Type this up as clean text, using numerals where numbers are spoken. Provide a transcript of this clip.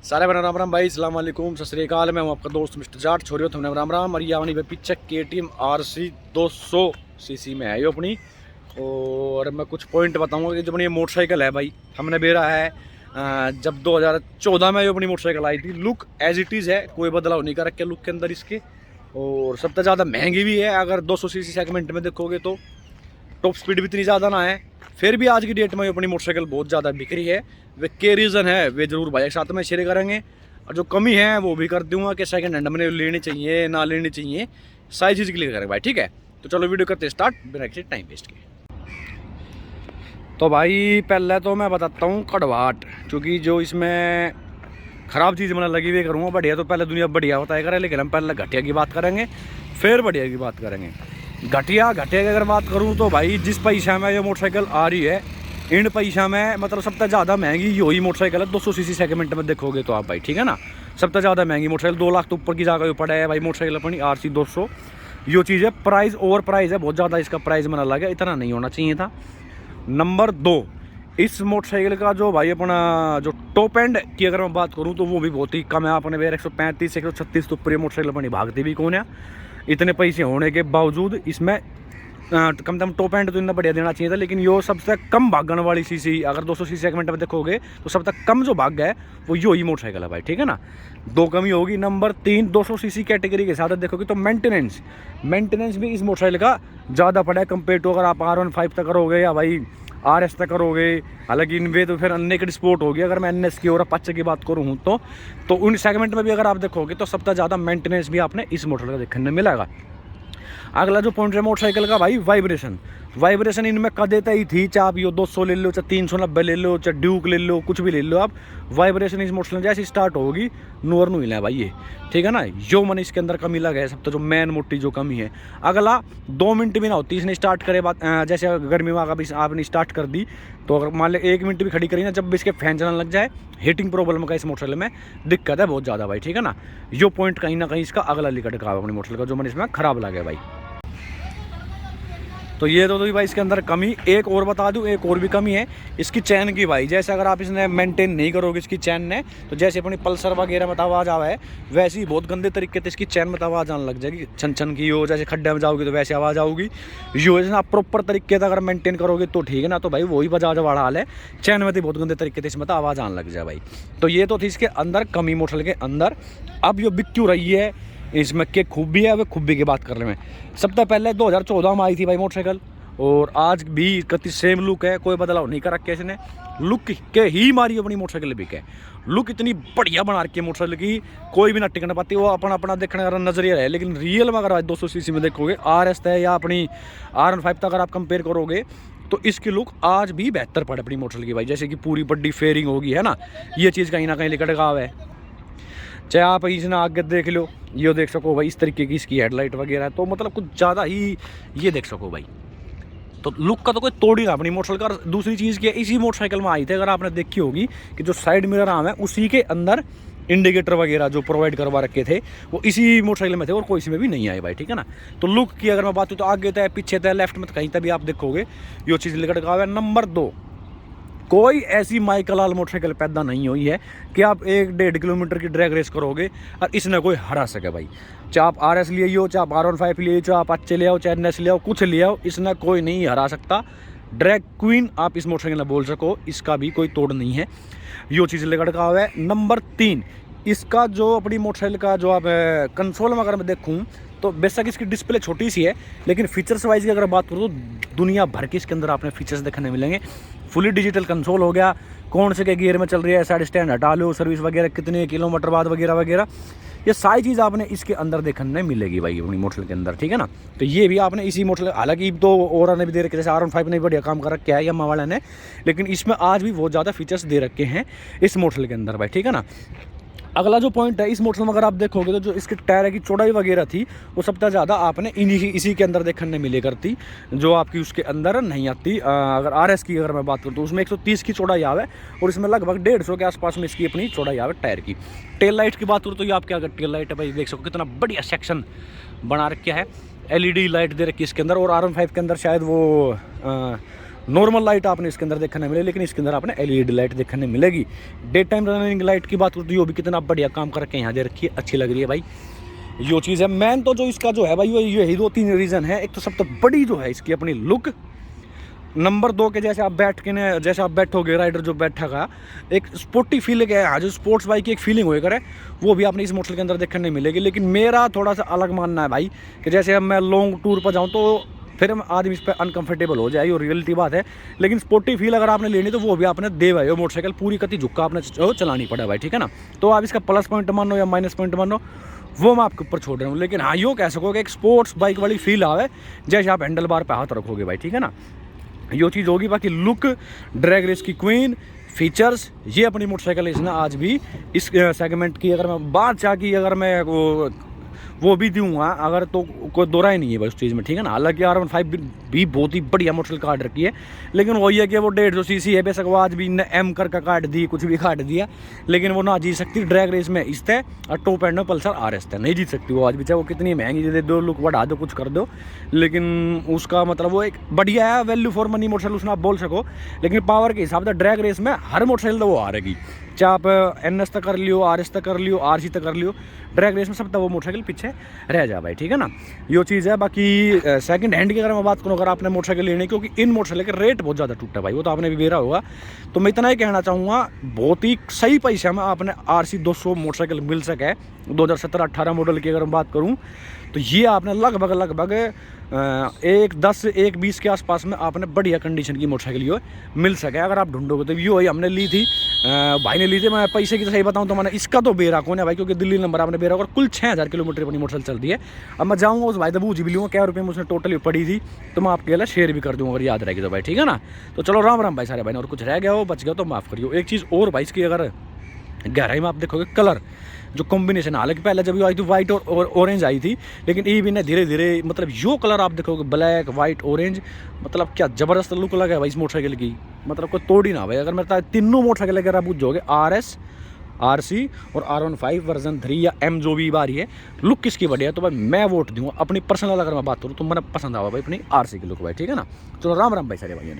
सारे बना राम राम भाई, अस्सलाम वालेकुम, सत श्री अकाल। मैं हूँ आपका दोस्त मिस्टर जाट छोरियो तुमने राम राम। और ये अपनी पीछे KTM RC 200 सीसी में है ये अपनी। और मैं कुछ पॉइंट बताऊंगा कि जो अपनी ये मोटरसाइकिल है भाई, हमने बेरा है जब 2014 में ये अपनी मोटरसाइकिल आई थी। लुक एज इट इज़ है, कोई बदलाव नहीं कर रखे लुक के अंदर इसके। और सबसे ज़्यादा महंगी भी है, अगर 200 सीसी सेगमेंट में देखोगे तो। टॉप स्पीड भी इतनी ज़्यादा ना है, फिर भी आज की डेट में अपनी मोटरसाइकिल बहुत ज़्यादा बिक रही है। वे के रीज़न है वे ज़रूर भाई एक साथ में शेयर करेंगे। और जो कमी है वो भी कर दूंगा कि सेकंड हैंड में लेनी चाहिए ना लेनी चाहिए, सारी चीज़ क्लियर करेंगे भाई, ठीक है। तो चलो वीडियो करते स्टार्ट बिना किसी टाइम वेस्ट के। तो भाई पहले तो मैं बताता हूँ कड़वाहट, क्योंकि जो इसमें ख़राब चीज़ मैंने लगी हुई करूँगा। बढ़िया तो पहले दुनिया बढ़िया बताया करें, लेकिन हम पहले घटिया की बात करेंगे फिर बढ़िया की बात करेंगे। घटिया की अगर बात करूँ तो भाई जिस पैसा में ये मोटरसाइकिल आ रही है, इन पैसा में मतलब सबसे ज़्यादा महंगी यही मोटरसाइकिल है 200 सीसी सेगमेंट में देखोगे तो आप भाई, ठीक है ना। सबसे ज़्यादा महंगी मोटरसाइकिल 2 लाख तो ऊपर की जगह पड़ा है भाई मोटरसाइकिल अपनी RC 200। यो चीज़ है, प्राइस ओवर प्राइस है बहुत ज़्यादा, इसका प्राइस मैंने लगा इतना नहीं होना चाहिए था। नंबर 2, इस मोटरसाइकिल का जो भाई अपना जो टॉप एंड की अगर मैं बात करूँ तो वो भी बहुत ही कम है। अपने वेर 135 136 तो ऊपर मोटरसाइकिल अपनी भागती भी कौन है। इतने पैसे होने के बावजूद इसमें कम से कम टॉप एंड तो इतना बढ़िया देना चाहिए था। लेकिन यो सबसे कम भागन वाली सीसी, अगर 200 सीसी सेगमेंट में देखोगे तो सबसे कम जो भाग है वो यो ही मोटरसाइकिल है भाई, ठीक है ना। 2 कमी होगी। नंबर 3, 200 सीसी कैटेगरी के साथ देखोगे तो मेंटेनेंस भी इस मोटरसाइकिल का ज़्यादा पड़ा है कंपेयर टू अगर आप R15 तक करोगे या भाई RS तक करोगे। हालांकि इनवे तो फिर नेकेड स्पोर्ट होगी। अगर मैं NS की और अपाचे की बात करूँ तो उन सेगमेंट में भी अगर आप देखोगे तो सबसे ज़्यादा मेंटेनेंस भी आपने इस मोटरसाइकिल का देखने मिलेगा। अगला जो पॉइंट है मोटरसाइकिल का भाई, वाइब्रेशन इनमें कर देता ही थी। चाहे आप यो 200 ले लो, चाहे 390 ले लो, चाहे ड्यूक ले लो, कुछ भी ले लो आप, वाइब्रेशन इस मोटरसाइकिल जैसे स्टार्ट होगी नूर नहीं है भाई ये, ठीक है ना। जो मन इसके अंदर कमी लगा है सब तो जो मेन मोटी जो कमी है। अगला 2 मिनट भी ना होती इसने स्टार्ट करे बात, जैसे गर्मी में अगर आपने स्टार्ट कर दी तो अगर मान लो 1 मिनट भी खड़ी करी ना, जब भी इसके फैन चलने लग जाए, हीटिंग प्रॉब्लम का इस मोटरसाइकिल में दिक्कत है बहुत ज़्यादा भाई, ठीक है ना। यो पॉइंट कहीं ना कहीं इसका अगला लिकट का अपनी मोटरसाइकिल का जो मन इसमें ख़राब लगे भाई। तो ये तो भाई इसके अंदर कमी। एक और बता दूं, एक और भी कमी है इसकी चैन की भाई। जैसे अगर आप इसने मेंटेन नहीं करोगे इसकी चैन ने, तो जैसे अपनी पल्सर वगैरह में आवाज़ आवा है वैसे ही बहुत गंदे तरीके से इसकी चैन में आवाज़ आने लग जाएगी, छन छन की हो। जैसे खड्डे में जाओगी तो वैसे आवाज़ आऊगी। यो जैसे आप प्रॉपर तरीके से अगर मेंटेन करोगे तो ठीक है ना, तो भाई वही बजाज वाला हाल है। चैन में तो बहुत गंदे तरीके से इसमें तो आवाज़ आने लग जाए भाई। तो ये तो थी इसके अंदर कमी मोटरसाइकिल के अंदर। अब यो बिक क्यों रही है, इसमें क्या खूबी है, वह खूबी की बात कर रहे हैं। सबसे पहले 2014 में आई थी भाई मोटरसाइकिल, और आज भी कति सेम लुक है, कोई बदलाव नहीं कर रखे इसने। लुक के ही मारी अपनी मोटरसाइकिल बिक है। लुक इतनी बढ़िया बना रखी है मोटरसाइकिल की, कोई भी ना टिकना पाती। वो अपना देखने का नजरिया है, लेकिन रियल में अगर आज 200 सीसी में देखोगे RS है या अपनी R15 तक अगर आप कंपेयर करोगे तो इसकी लुक आज भी बेहतर पड़े अपनी मोटरसाइकिल की भाई। जैसे कि पूरी बड्डी फेयरिंग होगी है ना, ये चीज़ कहीं ना कहीं लिकट गाव है। चाहे आप इसने आगे देख लो, ये देख सको भाई इस तरीके की इसकी हेडलाइट वगैरह है, तो मतलब कुछ ज़्यादा ही ये देख सको भाई। तो लुक का तो कोई तोड़ ही ना अपनी मोटरसाइकिल का। दूसरी चीज़ की इसी मोटरसाइकिल में आई थी, अगर आपने देखी होगी कि जो साइड मिरर आर्म है उसी के अंदर इंडिकेटर वगैरह जो प्रोवाइड करवा रखे थे वो इसी मोटरसाइकिल में थे, और कोई इसमें भी नहीं आए भाई, ठीक है ना। तो लुक की अगर मैं बात करूँ तो आगे था, पीछे था, लेफ्ट में कहीं तक भी आप देखोगे ये चीज़ लिखा हुआ है। नंबर 2, कोई ऐसी माइकलाल मोटरसाइकिल पैदा नहीं हुई है कि आप 1-1.5 किलोमीटर की ड्रैग रेस करोगे और इसने कोई हरा सके भाई। चाहे आप RS ले हो, चाहे आप R15 ले, चाहे आप अच्छे ले आओ, चाहे NS ले आओ, कुछ ले आओ, इसने कोई नहीं हरा सकता। ड्रैग क्वीन आप इस मोटरसाइकिल में बोल सको, इसका भी कोई तोड़ नहीं है। यो चीज़ लड़का हुआ है। नंबर 3, इसका जो अपनी मोटरसाइकिल का जो आप कंसोल में अगर मैं देखूँ तो बेशक इसकी डिस्प्ले छोटी सी है, लेकिन फीचर्स वाइज की अगर बात करूँ तो दुनिया भर के इसके अंदर आपने फीचर्स देखने मिलेंगे। फुली डिजिटल कंसोल हो गया, कौन से के गियर में चल रही है, साइड स्टैंड हटा लो, सर्विस वगैरह कितने किलोमीटर बाद वगैरह वगैरह, ये सारी चीज़ आपने इसके अंदर देखने मिलेगी भाई अपनी मोटरसाइकिल के अंदर, ठीक है ना। तो ये भी आपने इसी मोटरसाइकिल, हालांकि तो और ने भी दे रखे, जैसे R15 ने बढ़िया काम कर रखा है या वाला ने, लेकिन इसमें आज भी बहुत ज़्यादा फीचर्स दे रखे हैं इस मोटरसाइकिल के अंदर भाई, ठीक है ना। अगला जो पॉइंट है इस मोटरसाइकिल में अगर आप देखोगे तो जो इसके टायर की चौड़ाई वगैरह थी वो सबसे ज़्यादा आपने इसी के अंदर देखने मिले करती, जो आपकी उसके अंदर नहीं आती। अगर RS की अगर मैं बात करूँ तो उसमें 130 की चौड़ाई आवे, और इसमें लगभग 150 के आसपास में इसकी अपनी चौड़ाई आवे टायर की। टेल लाइट की बात करूँ तो ये आपके अगर टेल लाइट है भाई, देख सको कितना बढ़िया सेक्शन बना रखा है, LED लाइट दे रखी है इसके अंदर। और R15 के अंदर शायद वो नॉर्मल लाइट आपने इसके अंदर देखने मिले, लेकिन इसके अंदर आपने LED लाइट देखने मिलेगी। डे टाइम रनिंग लाइट की बात करूँ तो ये भी कितना बढ़िया काम करके यहाँ दे रखी है, अच्छी लग रही है भाई। यो चीज़ है मैन तो जो इसका जो है भाई, वो यही 2-3 रीज़न है। एक तो सब तो बड़ी जो है इसकी अपनी लुक, नंबर 2 के जैसे आप बैठ के ने जैसे आप बैठोगे, राइडर जो बैठेगा एक स्पोर्टी फीलिंग है, जो स्पोर्ट्स बाइक की एक फीलिंग होएगा करे, वो भी आपने इस मोटरसाइकिल के अंदर देखने नहीं मिलेगी। लेकिन मेरा थोड़ा सा अलग मानना है भाई कि जैसे अब मैं लॉन्ग टूर पर जाऊँ तो फिर आदमी इस पर अनकंफर्टेबल हो जाए, वो रियलिटी बात है। लेकिन स्पोर्टी फील अगर आपने लेनी तो वो भी आपने दे भाई, वो मोटरसाइकिल पूरी कति झुक्का आपने चलानी पड़ा भाई, ठीक है ना। तो आप इसका प्लस पॉइंट मानो या माइनस पॉइंट मानो, वो मैं आपके ऊपर छोड़ रहा हूँ। लेकिन हाँ, यूँ कह सकोगे एक स्पोर्ट्स बाइक वाली फील आवे जैसे आप हैंडल बार पे हाथ रखोगे भाई, ठीक है ना, यो चीज़ होगी। बाकी लुक, ड्रैग रेस की क्वीन, फीचर्स, ये अपनी मोटरसाइकिल इसने आज भी इस सेगमेंट की अगर मैं बात चाह की अगर मैं वो भी दूँगा अगर, तो कोई दो राय नहीं है भाई उस चीज़ में, ठीक है ना। हालांकि R15 भी बहुत ही बढ़िया मोटरसाइकिल काट रखी है, लेकिन वही है कि वो 150 सीसी है, बेशक वो आज भी M कर का काट दी, कुछ भी काट दिया, लेकिन वो ना जीत सकती ड्रैग रेस में इस तय और टॉप एंड में पल्सर RS तय नहीं जीत सकती वो आज भी, चाहे वो कितनी महंगी दे दो, लुक बढ़ा दो, कुछ कर दो, लेकिन उसका मतलब वो एक बढ़िया है, वैल्यू फॉर मनी मोटरसाइकिल उसने आप बोल सको। लेकिन पावर के हिसाब से ड्रैग रेस में हर मोटरसाइकिल तो वो हारेगी, चाहे आप NS तक कर लियो, RS तक कर लियो, RC तक कर लियो, ड्रैग रेस में सब तक वो मोटरसाइकिल पीछे रह जाए भाई, ठीक है ना, यो चीज़ है। बाकी सेकंड हैंड की अगर मैं बात करूँ, अगर आपने मोटरसाइकिल लेने, क्योंकि इन मोटरसाइकिल का रेट बहुत ज़्यादा टूटा है भाई, वो तो आपने भी बेरा होगा, तो मैं इतना ही कहना चाहूँगा बहुत ही सही पैसे में आपने RC 200 मोटरसाइकिल मिल सके 2017-18 मॉडल की अगर मैं बात करूँ तो ये आपने लगभग 1-10-1-20 के आसपास में आपने बढ़िया कंडीशन की मोटरसाइकिल ये मिल सके अगर आप ढूंढोगे तो। ये हमने ली थी, भाई ने ली थी, मैं पैसे की तो सही बताऊं तो मैंने इसका तो बेरा कौन है भाई, क्योंकि दिल्ली नंबर आपने बेरा और कुल 6000 किलोमीटर अपनी मोटरसाइकिल चल रही है। अब मैं जाऊँगा उस भाई तो बूझ भी लूँगा क्या रुपये में उसने टोटली पड़ी थी, तो मैं आपके लिए शेयर भी कर दूँगा अगर याद रहेगी तो भाई, ठीक है ना। तो चलो राम राम भाई सारे भाई, और कुछ रह गया हो बच गया तो माफ़ करियो। एक चीज़ और भाई इसकी अगर गहराई में आप देखोगे, कलर जो कॉम्बिनेशन, हालांकि पहले जब ये आई थी वाइट और ऑरेंज आई थी, लेकिन ये भी ना धीरे धीरे मतलब यो कलर आप देखोगे ब्लैक वाइट ऑरेंज, मतलब क्या ज़बरदस्त लुक लगा है भाई इस मोटरसाइकिल की, मतलब कोई तोड़ ही ना भाई। अगर मैं तीनों मोटरसाइकिल अगर आप पूछोगे RS, RC और R15 वर्जन 3 या M जो भी बारी है, लुक किसकी बढ़िया है तो भाई मैं वोट दूंगा अपनी पर्सनल अगर मैं बात करूँ तो मैंने पसंद आवा भाई अपनी RC की लुक भाई, ठीक है ना। चलो राम राम भाई सारे भाइयों ने।